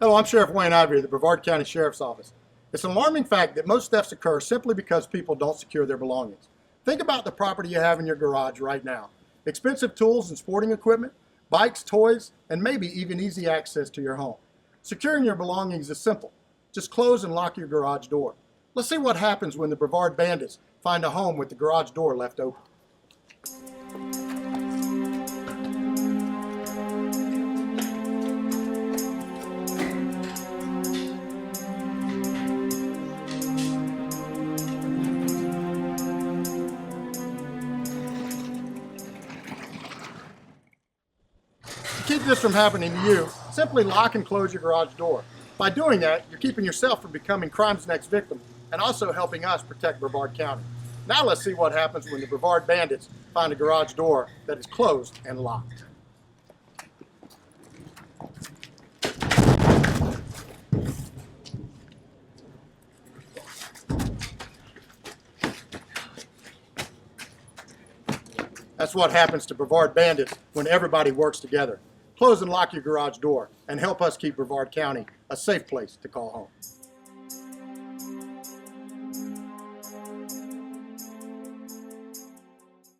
Hello, I'm Sheriff Wayne Ivory of the Brevard County Sheriff's Office. It's an alarming fact that most thefts occur simply because people don't secure their belongings. Think about the property you have in your garage right now. Expensive tools and sporting equipment, bikes, toys, and maybe even easy access to your home. Securing your belongings is simple. Just close and lock your garage door. Let's see what happens when the Brevard bandits find a home with the garage door left open. To keep this from happening to you, simply lock and close your garage door. By doing that, you're keeping yourself from becoming crime's next victim and also helping us protect Brevard County. Now let's see what happens when the Brevard bandits find a garage door that is closed and locked. That's what happens to Brevard bandits when everybody works together. Close and lock your garage door and help us keep Brevard County a safe place to call home.